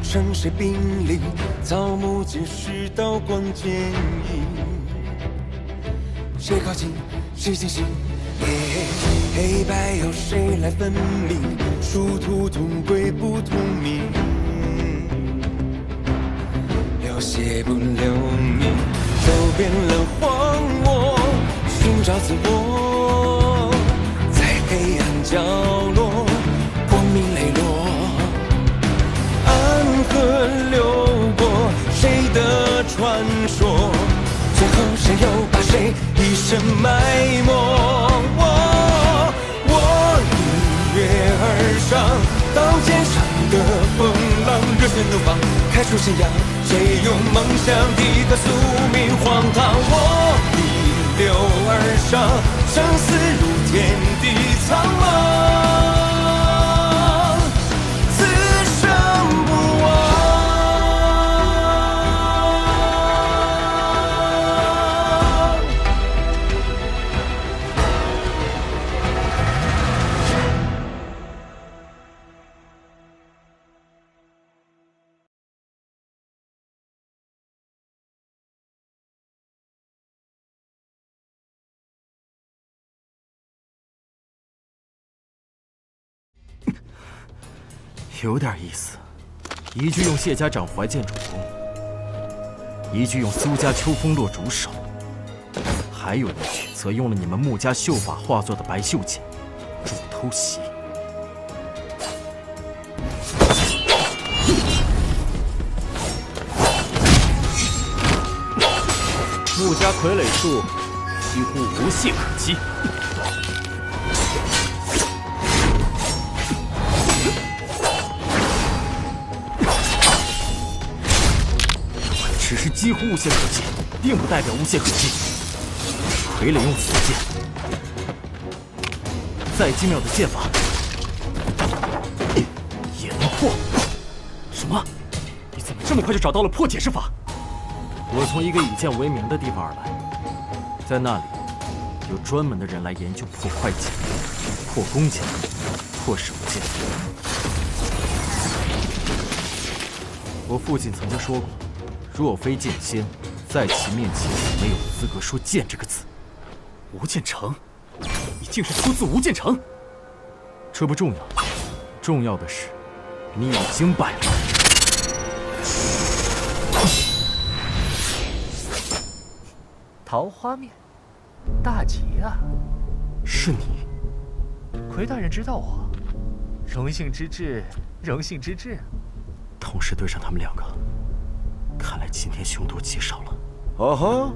趁谁兵临，草木皆是刀光剑影。谁靠近，谁先行？黑白由谁来分明？殊途同归不同命。流血不留名，走遍了荒漠，寻找自我，在黑暗角落，光明磊落。安河流过谁的传说？最后谁又把谁一生埋没？我一跃而上，刀尖上的风浪，热血怒放，开出信仰。谁用梦想抵个宿命荒唐？我逆流而上，生死如天地苍茫。有点意思，一句用谢家掌怀剑主攻，一句用苏家秋风落主手，还有一句则用了你们穆家秀法化作的白袖剑，助偷袭。穆家傀儡术几乎无懈可击。只是几乎无懈可击，并不代表无懈可击。傀儡用此剑，再精妙的剑法也能破。什么？你怎么这么快就找到了破解之法？我从一个以剑为名的地方而来，在那里有专门的人来研究破快剑、破弓箭、破手剑。我父亲曾经说过，若非剑仙，在其面前没有资格说剑这个字。吴建成，你竟是出自吴建成？这不重要，重要的是你已经败了。桃花面，大吉啊！是你，奎大人知道我，荣幸之至，荣幸之至。同时对上他们两个，看来今天凶多吉少了。哦吼，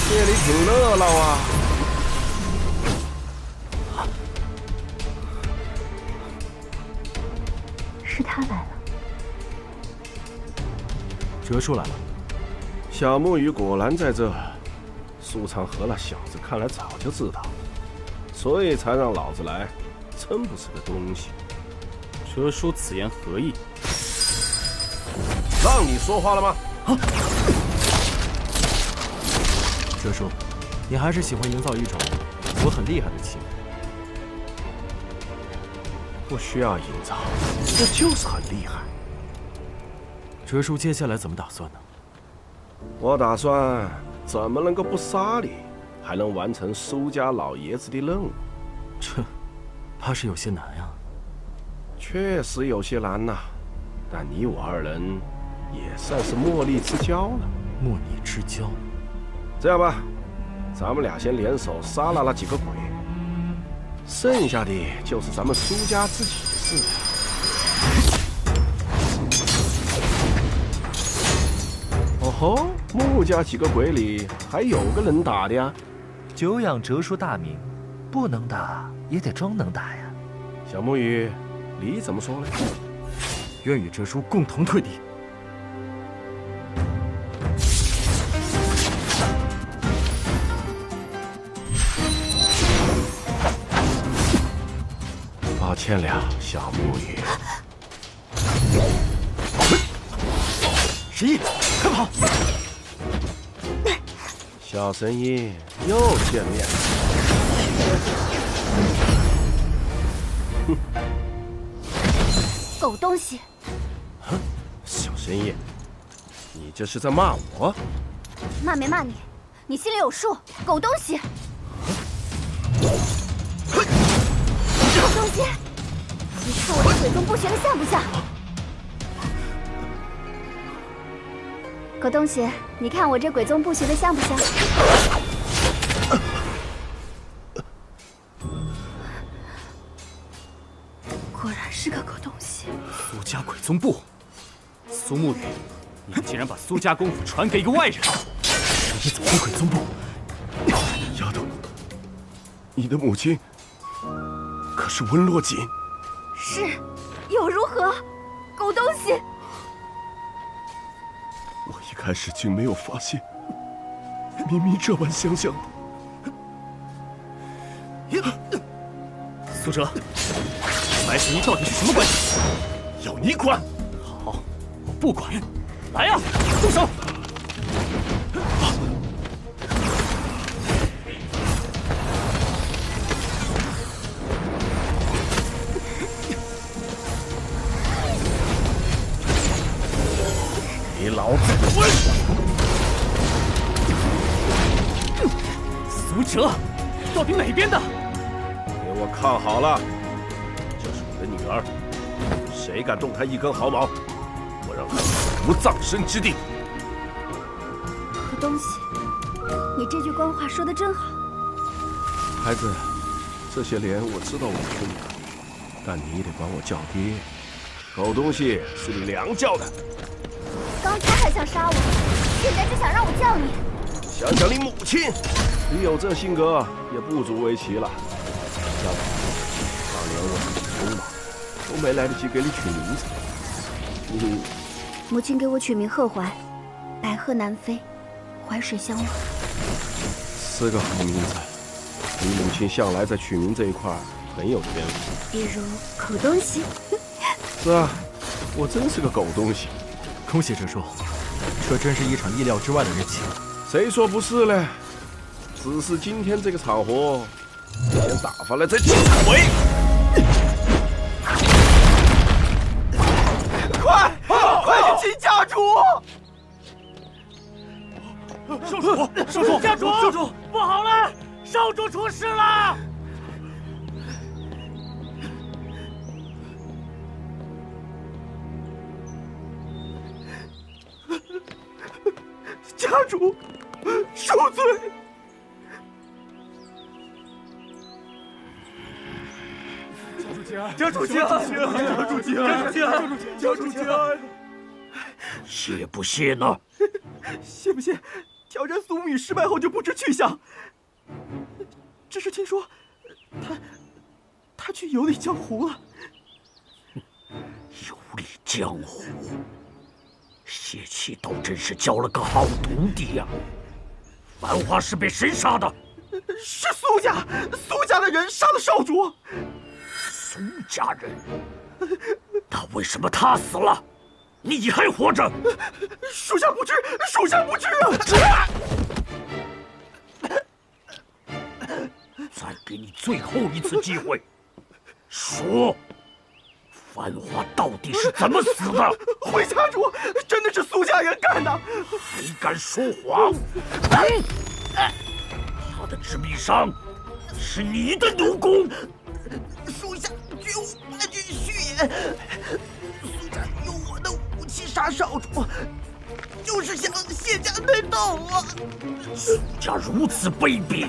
这里挺热闹啊！是他来了。哲叔来了。小木鱼果然在这。苏长和那小子看来早就知道，所以才让老子来，真不是个东西。哲叔此言何意？让你说话了吗？啊！哲叔，你还是喜欢营造一种我很厉害的气氛。不需要营造，这就是很厉害。哲叔，接下来怎么打算呢？我打算怎么能够不杀你，还能完成苏家老爷子的任务？这怕是有些难呀。确实有些难呐，但你我二人也算是莫逆之交了。莫逆之交。这样吧，咱们俩先联手杀了那几个鬼，剩下的就是咱们苏家自己的事。哦吼，穆家几个鬼里还有个能打的呀！久仰哲叔大名，不能打也得装能打呀。小木鱼，你怎么说呢？愿与哲叔共同退敌。抱歉了，小木鱼。11，快跑！小神医又见面了。哼，狗东西！小声音，你这是在骂我？骂没骂你？你心里有数。狗东西！狗东西！你看我这鬼宗不学的像不像？狗东西，你看我这鬼宗不学的像不像？果然是个狗东西。苏家鬼宗部，苏沐雨，你竟然把苏家功夫传给一个外人！你怎么会鬼宗部？丫头，你的母亲可是温若锦。是，又如何？狗东西！我一开始竟没有发现，明明这般相像的。苏哲，白神医到底是什么关系？要你管？好，我不管。来呀，动手！给老子滚！苏哲，到底哪边的？给我看好了，这是我的女儿，谁敢动她一根毫毛，我让她死无葬身之地。狗东西，你这句官话说得真好。孩子，这些年我知道我是你的，但你得管我叫爹。狗东西是你娘叫的。刚才还想杀我，现在只想让我叫你。想想你母亲，你有这性格也不足为奇了。丫头，当年我很匆忙，都没来得及给你取名字。你母亲给我取名贺怀，白鹤南飞，淮水相望。是个好名字。你母亲向来在取名这一块很有天赋。比如狗东西。是啊，我真是个狗东西。恭喜哲叔，这真是一场意料之外的日期。谁说不是呢？只是今天这个场合，先打发了再击回。快去擒家主！少主，家主，少主，不好了，少主出事了！家主，恕罪。家主节哀！谢不谢呢？谢不谢？挑战苏沐雨失败后就不知去向。只是听说，他去游历江湖了。游历江湖，谢启倒真是交了个好徒弟呀！繁华是被谁杀的？是苏家的人杀了少主。苏家人？那为什么他死了，你还活着？属下不知啊！再给你最后一次机会，说，繁华到底是怎么死的？回家主，真的是苏家人干的！还敢说谎？他的致命伤是你的奴功。属下绝无半句虚言。苏家用我的武器杀少主，就是想谢家内斗啊！苏家如此卑鄙，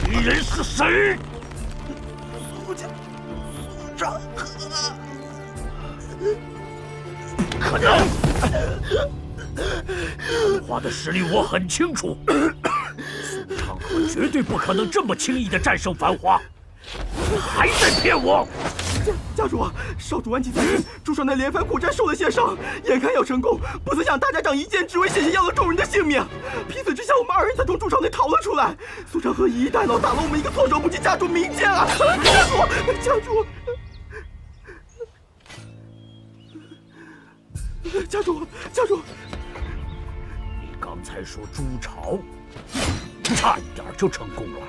敌人是谁？苏长河。不可能！繁华的实力我很清楚，苏长河绝对不可能这么轻易的战胜繁华。还在骗我！家主，少主顽疾在身，驻守那连番苦战，受了些伤，眼看要成功，不曾想大家长一剑之威，险些要了众人的性命。拼死之下，我们二人才从筑巢内逃了出来。苏长河以逸待劳，打了我们一个措手不及，家主明鉴啊！家主，你刚才说筑巢，差一点就成功了。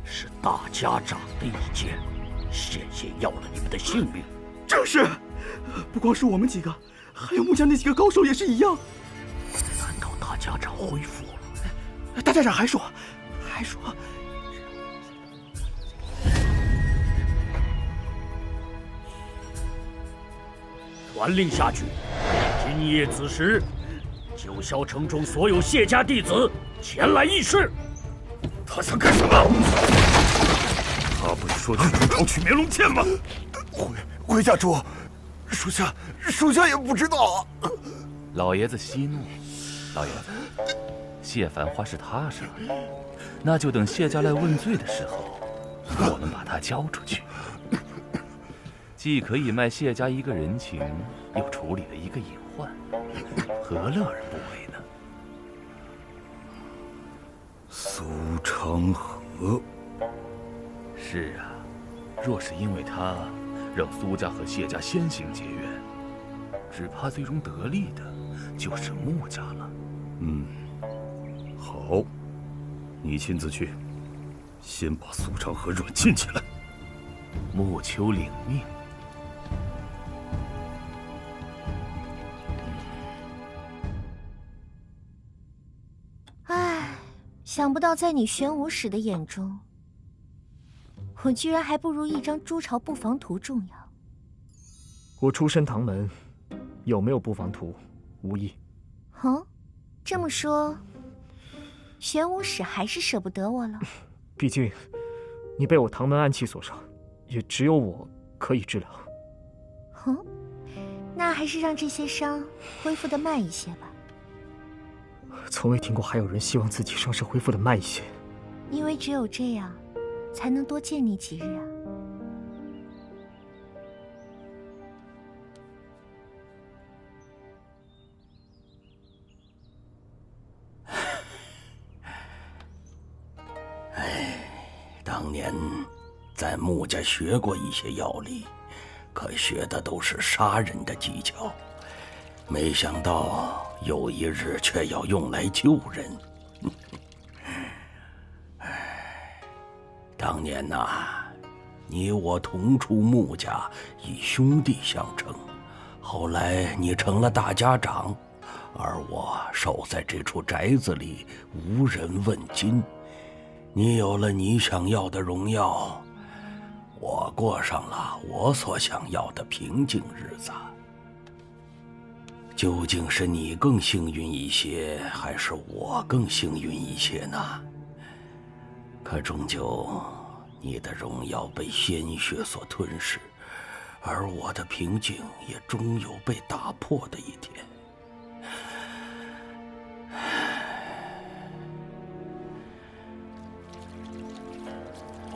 是大家长的一剑，险些要了你们的性命。正是，不光是我们几个，还有穆家那几个高手也是一样。难道大家长恢复了？大家长还说，传令下去，今夜子时，九霄城中所有谢家弟子前来议事。他想干什么？他不是说去朱朝取梅龙剑吗？回家主，属下也不知道啊。老爷子息怒，老爷子，谢繁花是他杀的，那就等谢家来问罪的时候，我们把他交出去，既可以卖谢家一个人情，又处理了一个隐患，何乐而不为呢？苏长河，是啊，若是因为他让苏家和谢家先行结怨，只怕最终得利的就是穆家了。好，你亲自去，先把苏长河软禁起来。穆秋领命。想不到在你玄武使的眼中，我居然还不如一张朱朝布防图重要。我出身唐门，有没有布防图无益。这么说，玄武使还是舍不得我了。毕竟，你被我唐门暗器所伤，也只有我可以治疗。那还是让这些伤恢复得慢一些吧。从未听过还有人希望自己伤势恢复得慢一些。因为只有这样，才能多见你几日啊。当年在穆家学过一些药理，可学的都是杀人的技巧，没想到有一日却要用来救人。当年呐，你我同出穆家，以兄弟相称。后来你成了大家长，而我守在这处宅子里，无人问津。你有了你想要的荣耀，我过上了我所想要的平静日子。究竟是你更幸运一些，还是我更幸运一些呢？可终究，你的荣耀被鲜血所吞噬，而我的平静也终有被打破的一天。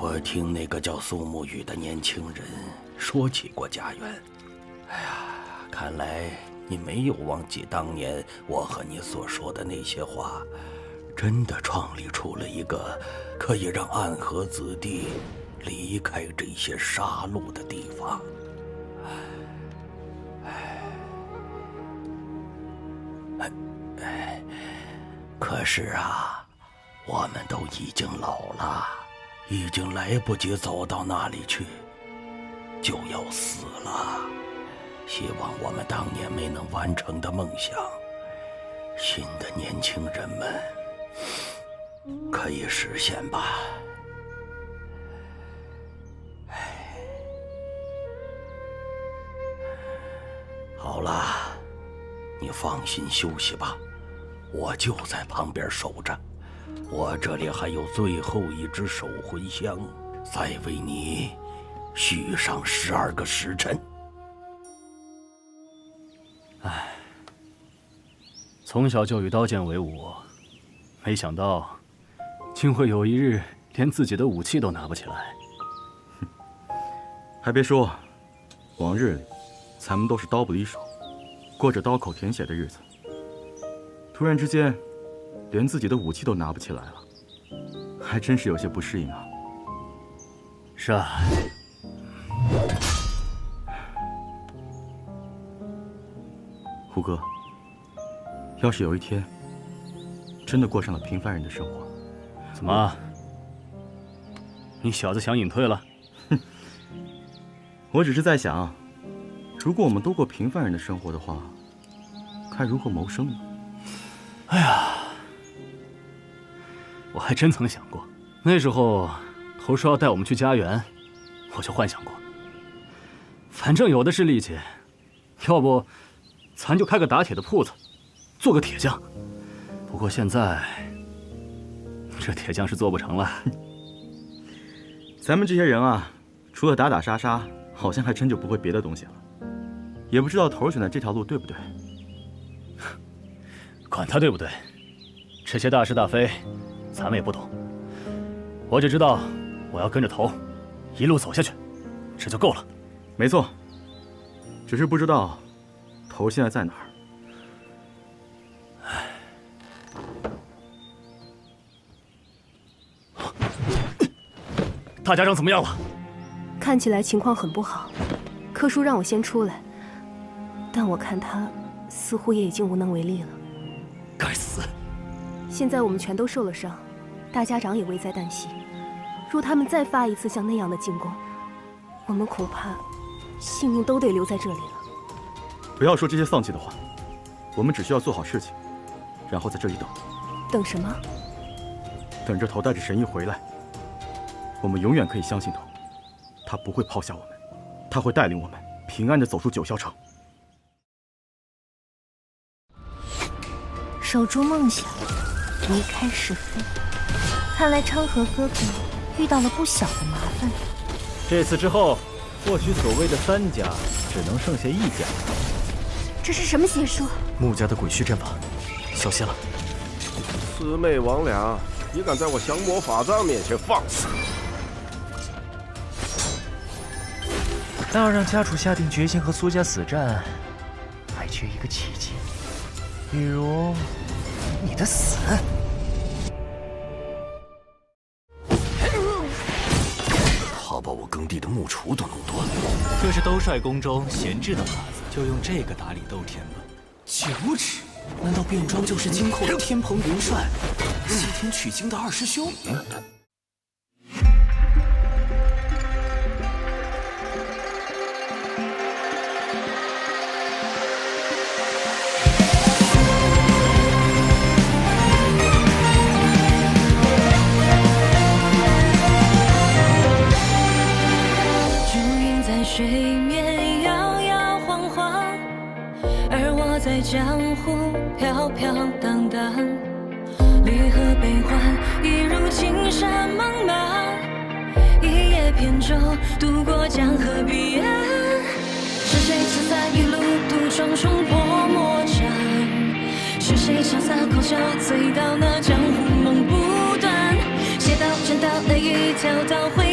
我听那个叫苏沐雨的年轻人说起过家园。看来你没有忘记当年我和你所说的那些话，真的创立出了一个可以让暗河子弟离开这些杀戮的地方。可是啊，我们都已经老了，已经来不及走到那里去，就要死了。希望我们当年没能完成的梦想，新的年轻人们可以实现吧。好了，你放心休息吧，我就在旁边守着。我这里还有最后一支守魂香，再为你续上12个时辰。从小就与刀剑为伍，没想到竟会有一日连自己的武器都拿不起来。还别说，往日里咱们都是刀不离手，过着刀口舔血的日子。突然之间，连自己的武器都拿不起来了，还真是有些不适应啊。是啊。胡哥，要是有一天真的过上了平凡人的生活，怎么？你小子想隐退了？我只是在想，如果我们都过平凡人的生活的话，该如何谋生呢？哎呀，我还真曾想过，那时候头说要带我们去家园，我就幻想过，反正有的是力气，要不咱就开个打铁的铺子，做个铁匠。不过现在这铁匠是做不成了。咱们这些人啊，除了打打杀杀，好像还真就不会别的东西了。也不知道头选的这条路对不对？管他对不对，这些大是大非，咱们也不懂。我只知道我要跟着头一路走下去，这就够了。没错，只是不知道头现在在哪儿。大家长怎么样了？看起来情况很不好，柯叔让我先出来，但我看他似乎也已经无能为力了。该死！现在我们全都受了伤，大家长也危在旦夕。若他们再发一次像那样的进攻，我们恐怕性命都得留在这里了。不要说这些丧气的话，我们只需要做好事情，然后在这里等。等什么？等着头带着神医回来。我们永远可以相信头，他不会抛下我们，他会带领我们平安地走出九霄城。守住梦想，离开是非。看来昌河哥哥遇到了不小的麻烦。这次之后，或许所谓的3家只能剩下1家。这是什么邪术？穆家的鬼虚阵法，小心了！魑魅魍魉，也敢在我降魔法杖面前放肆！但要让家主下定决心和苏家死战，还缺一个契机，比如你的死。他把我耕地的木锄都弄断了。这是兜率宫中闲置的耙子，就用这个打理豆田吧。9尺，难道卞庄就是今后的天蓬元帅，西天取经的2师兄？水面摇摇晃晃，而我在江湖飘飘荡荡。离合悲欢，一如青山茫茫。一叶扁舟，渡过江河彼岸。是谁撑伞一路独闯冲破魔障？是谁潇洒狂笑，醉到那江湖梦不断？邪道正道那一条道会。